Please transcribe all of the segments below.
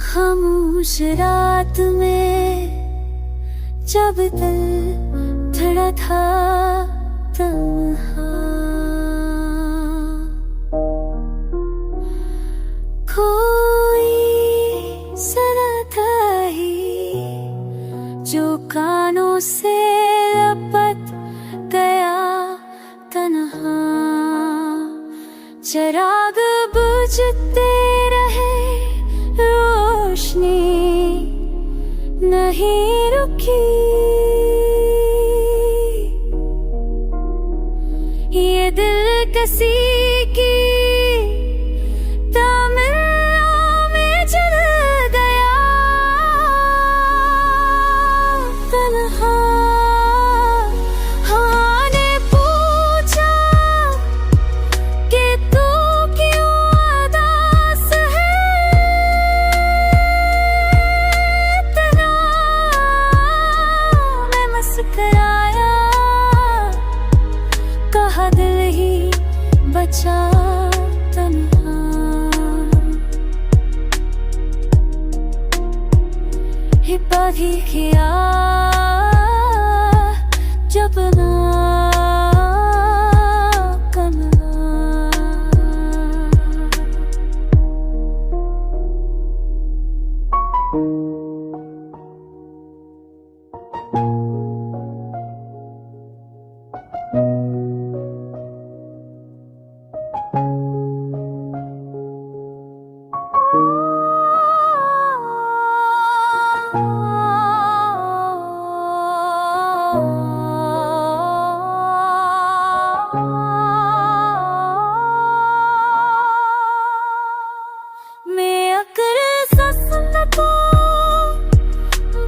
खामोश रात में जब दिल धड़ा था तन्हा, कोई सना था ही जो कानों से लपट गया तन्हा। चिराग बुझते रहे, रोशनी नहीं रुकी। ये दिल किसी की तामिलों में जल गया तन्हा। हाँ ने पूछा कि तू क्यों उदास है इतना। मैं मुस्कुराया, कहा दिल ही बचा तन्हा। हिब्बा भी किया जब ना कमला। मैं अक्र ससुरता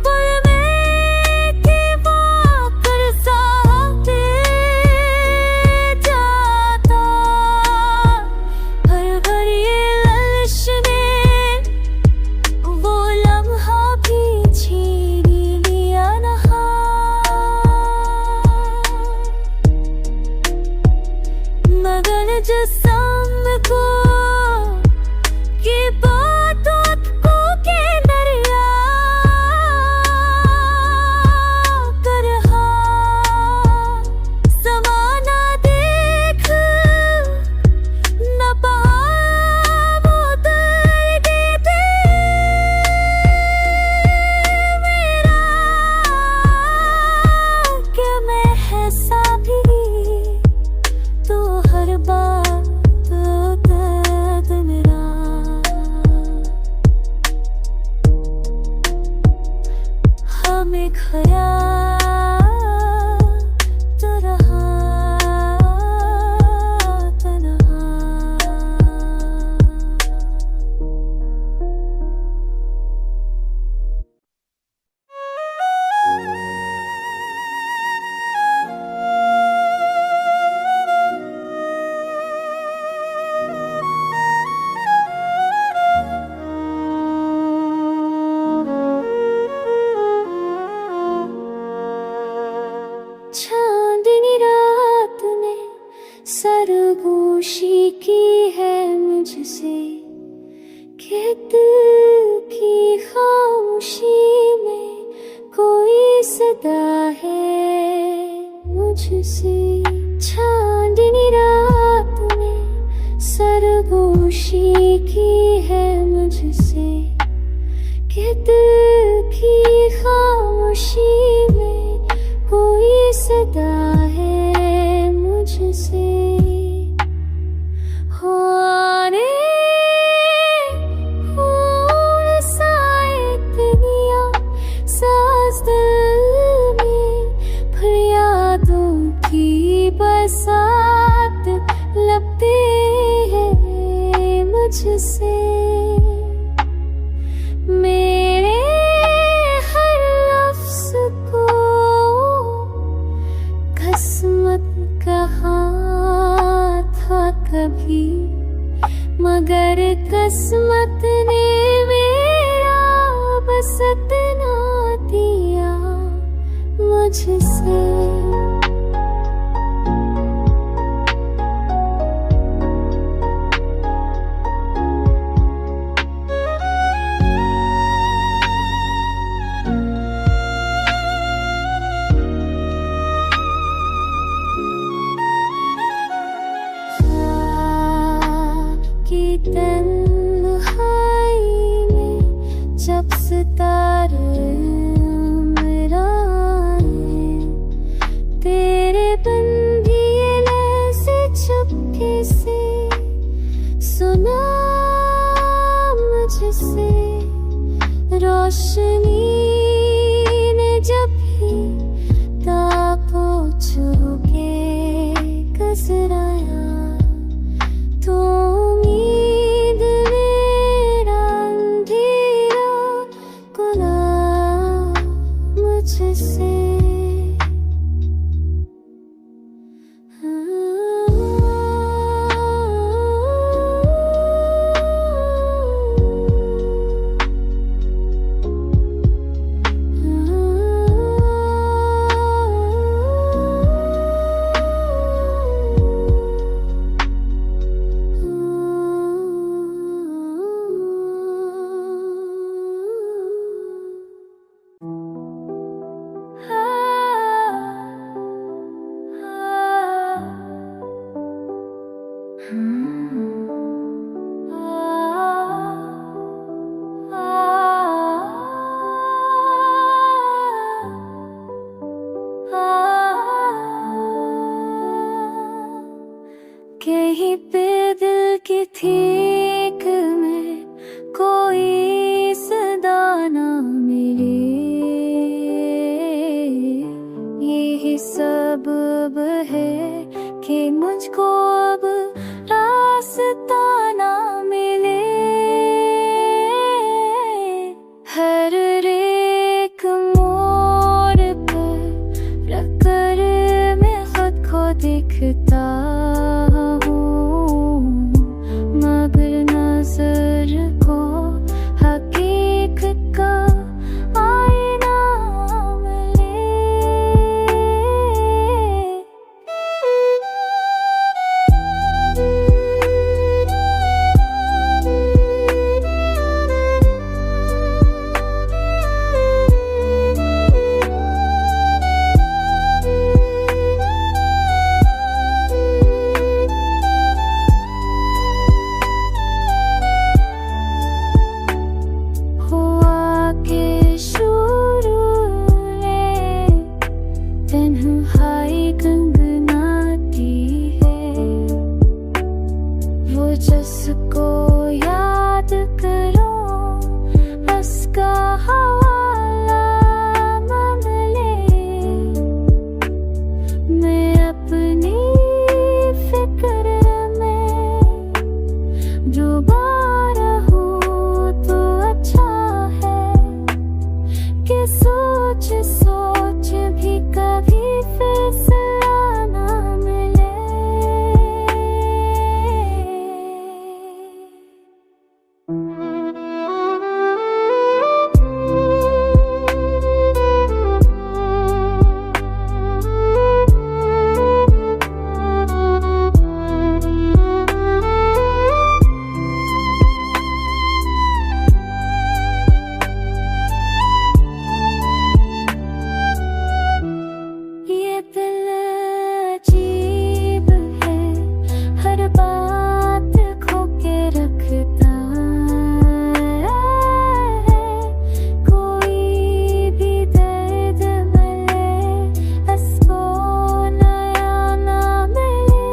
बुल में के बाकर साथे जाता। हर भर ये ललश में वो लम्हा भी छीन लिया नहा। मगन जिस्म को ये बातों को के दरिया करहा। ज़माना देख न पाया वो दर्द दिल मेरा। क्या मैं ऐसा भी तो हर बात दर्द मेरा। हमें खया तो रहा तन्हा। चांदनी रात ने सरगोशी की है मुझसे, कि दिल की खामोशी में कोई सदा है मुझसे। चांदनी रात ने सरगोशी की है मुझसे, कि दिल की खामोशी में कोई सदा है मुझसे। होने फूल साए दुनिया साज दिल में, फरियादों की बरसात लगते हैं मुझसे। मेरे हर लफ्ज़ को घस रोशनी ने जब भी तापों छू के गुजराया तो उम्मीद मेरा अंधेरा गुना मुझसे। कहीं पे दिल की थीक में कोई सदा ना मिले, यही सबब है कि मुझको अब रास्ता ना मिले। हर एक मोड़ पर रखकर मैं खुद को दिखता हूँ, मगर नजर को हकीकत का आईना मिले। तन्हाई गंगनाती है, वो जिसको याद करो उसका हवाला न मिले। मैं अपनी फिक्र में डूबा रहूं तो अच्छा है कि सोच सोच भी कभी फैसला ना मिले। ये दिल अजीब है, हर बात खो के रखता है, कोई भी दर्द मिले उसको नया ना मिले।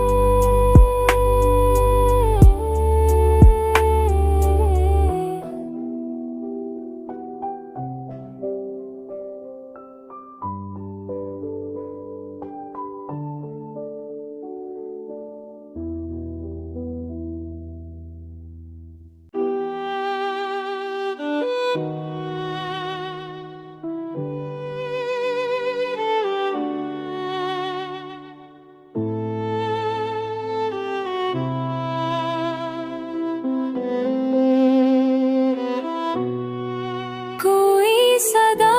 कोई सदा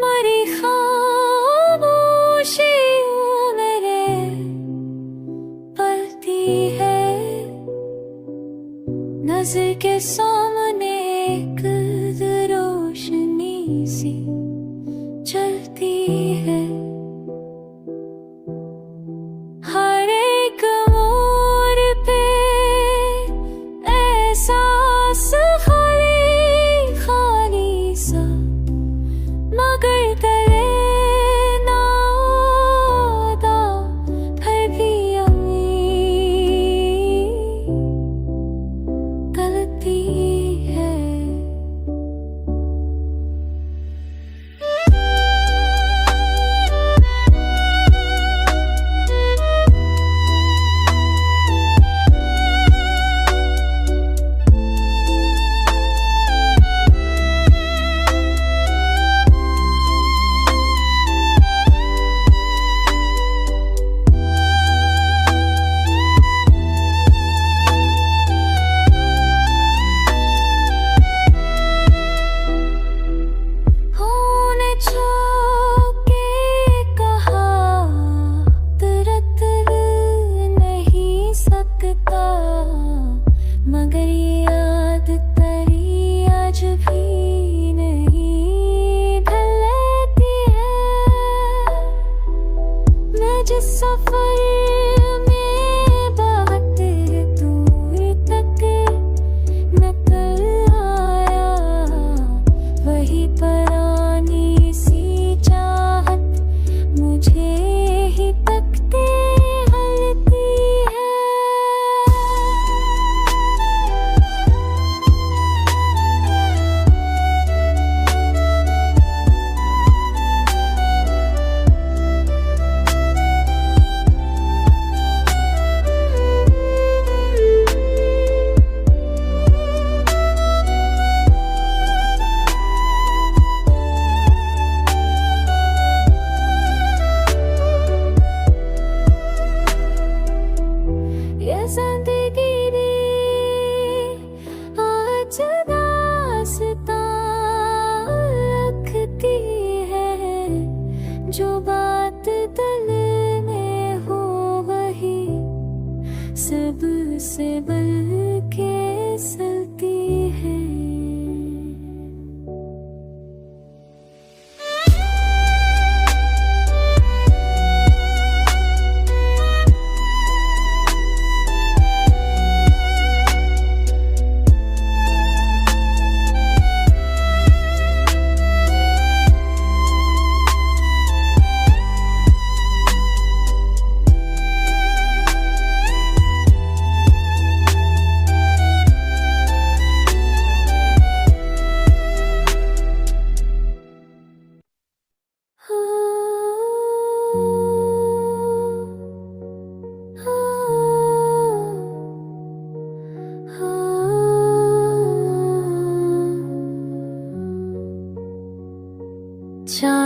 मरी खामोशियों मेरे पलती है, नजर के सामने एक रोशनी सी चलती है। हर एक मोड़ पे एहसास खाली खाली सा, मगर करे ना वादा फिर भी उम्मीद गलती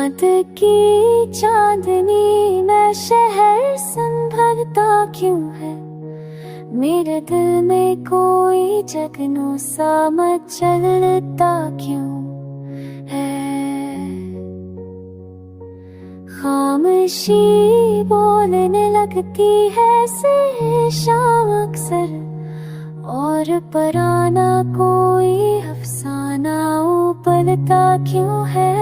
रात की चांदनी में शहर संभरता क्यों है, मेरे दिल में कोई जगनों सा मचलता क्यों है। खामोशी बोलने लगती है से शाम अक्सर, और पराना कोई अफसाना उपलता क्यों है।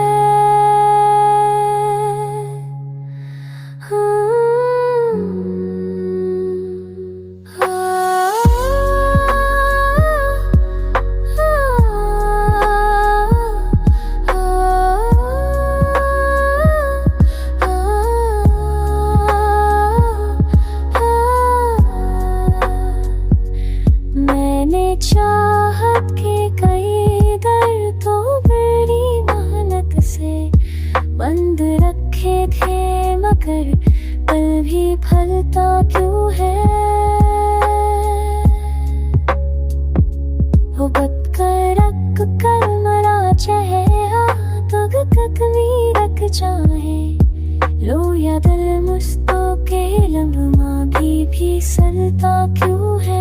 चाहत के कई दर तो बड़ी मेहनत से बंद रखे थे, मगर पल भी फलता क्यों है। वो बदकरक कर मरा चाहे तो कभी रख चाहे लो, या दिल मुस्तो के लम्हा भी सलता क्यों है।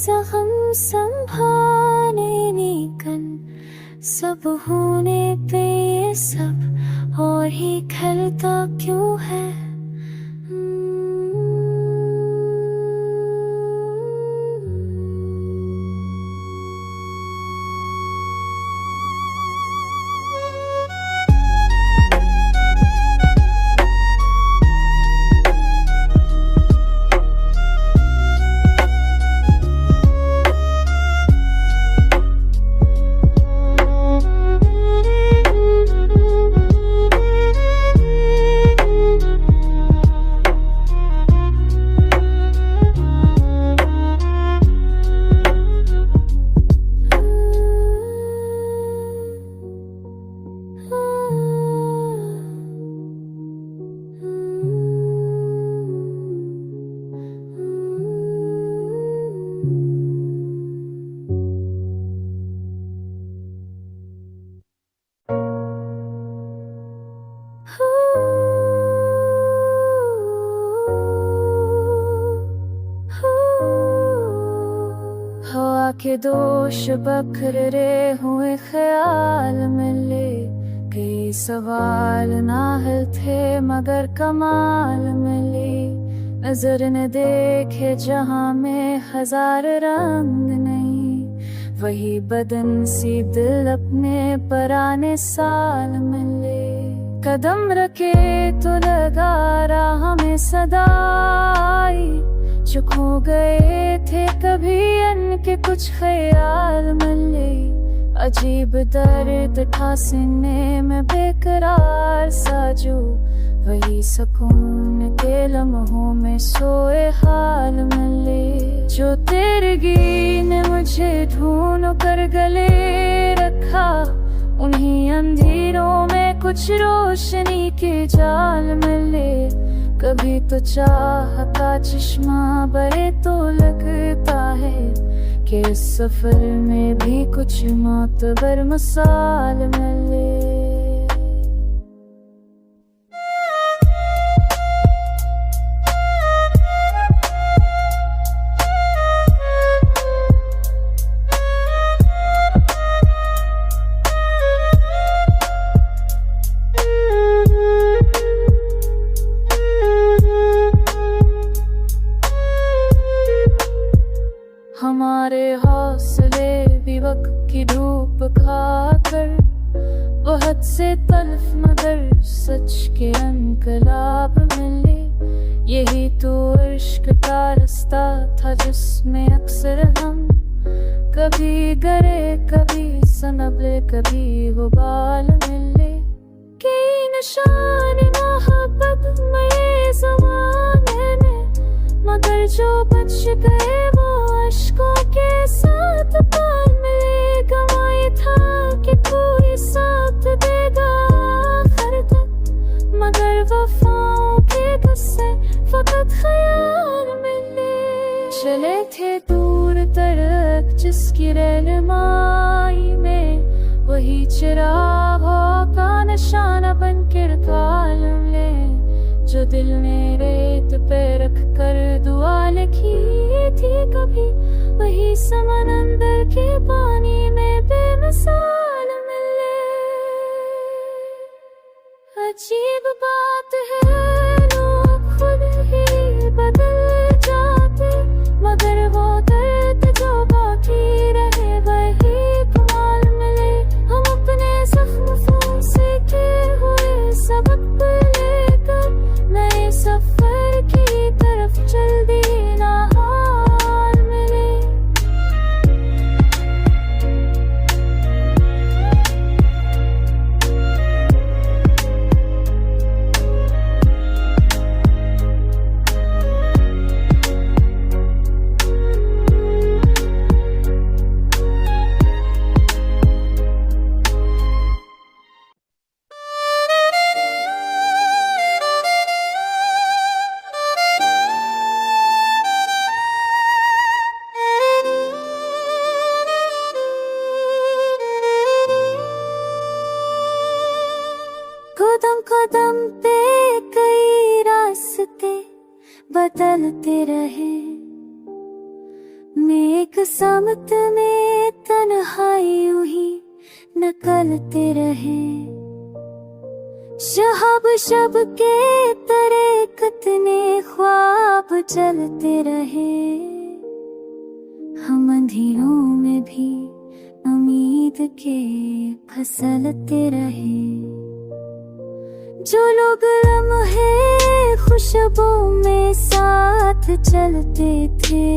जख्म संभाने निकन सब होने पे ये सब और ही खलता क्यों है। के दोष बखरे हुए ख्याल मिले, कई सवाल नाहल थे मगर कमाल मिले। नजर न देखे जहां में हजार रंग नहीं, वही बदन सी दिल अपने पराने साल मिले। कदम रखे तो लगा राह में सदाई, जो खो गए थे कभी इनके कुछ ख्याल मिले। अजीब दर्द था सीने में बेकरार सा, जो वही सुकून के लम्हों में सोए हाल मिले। जो तेरगी ने मुझे ढूंढ कर गले रखा, उन्हीं अंधेरों में कुछ रोशनी के जाल मिले। कभी तो चाहता चश्मा बरे तो लगता है कि इस सफर में भी कुछ मोतबर मिसाल मिले। हमारे हौसले भी वक्त की धूप खाकर वो हद से तल्फ मगर सच के इनकलाब मिले। यही तो इश्क का रास्ता था जिसमें अक्सर हम कभी गरे कभी सनबले कभी गुबाल मिले। कई निशान मोहब्बत में ज़माने में, मगर जो बच गए वो अश्कों के साथ पार मिले। गवाई था कि कोई साथ देगा आखिर तक, मगर वफाओं के गुस्से फकत ख्याल मिले। चले थे दूर तरक जिसकी रहनुमाई में, वही चिरागों का निशाना बन किरदार ले। जो दिल ने रेत पे रख कर दुआ लिखी थी कभी, वही समंदर के पानी में बेमिसाल मिले। अजीब बात है लोग खुद ही बदल जाते, मगर वो दर्द जो बाकी रहे वही कमाल मिले। हम अपने जख्म से के हुए सबक लेकर नए सफर की तरफ चल देना हाल मिले। कदम कदम पे कई रास्ते बदलते रहे, मेघ समत में तन्हाई यूं ही निकलते रहे। शहब शब के तरह कितने ख्वाब चलते रहे, हम अंधेरों में भी उम्मीद के फसलते रहे। जो लोग लम्हे खुशबू में साथ चलते थे,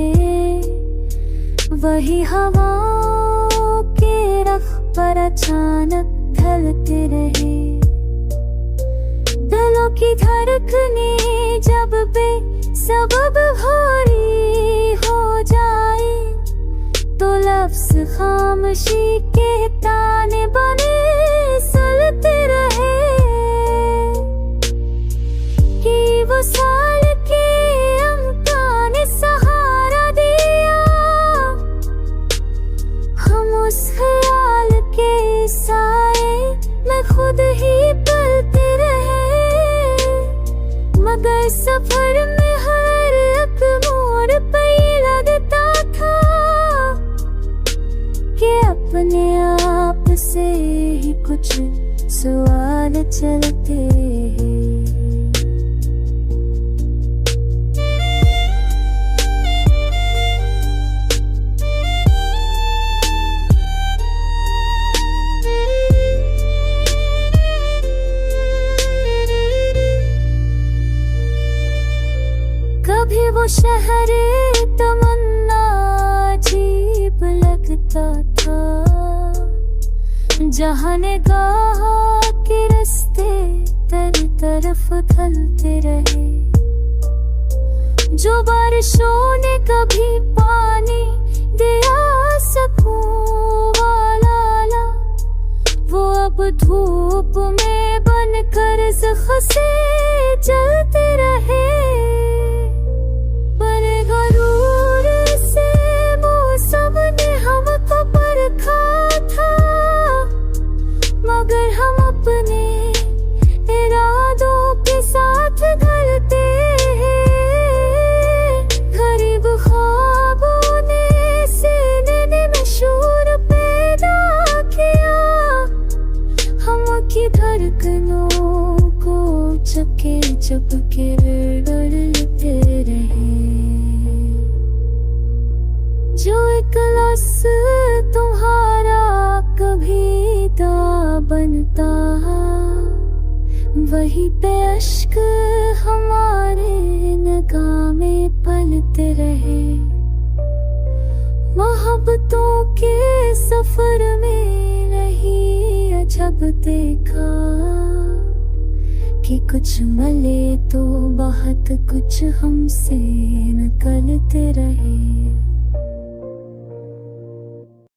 वही हवाओं के रख पर अचानक ढलते रहे। दिलों की धड़कनें जब बेसबब भारी हो जाए, तो लफ्ज़ खामोशी के ताने बने सुलते रहे। कि वो साल के अमता ने सहारा दिया, हम उस ख्याल के साए में खुद ही पलते रहे। मगर सफर में हर एक मोड़ पे लगता था कि अपने आप से ही कुछ सवाल चलते हैं। कभी वो शहर तमन्ना अजीब लगता था, जहाँ निगाह के रास्ते तर तरफ ढलते रहे। जो बारिशों ने कभी पानी दिया सकूं वाला, वो अब धूप में बनकर ज़ख्म से जलते रहे। पर गरूर से मौसम ने हमको परखा था, मगर हम अपने इरादों के साथ ढलते हैं। गरीब ख्वाबों ने सीने में शूर पैदा किया, हम की धड़कनों को चुपके चुपके डरते रहे। जो एक लफ्ज़ तुम्हारा कभी दा बनता वहीं पे अश्क हमारे निगाह में पलते रहे। मोहब्बतों के सफर में नहीं अजब देखा कि कुछ मले तो बहुत कुछ हमसे निकलते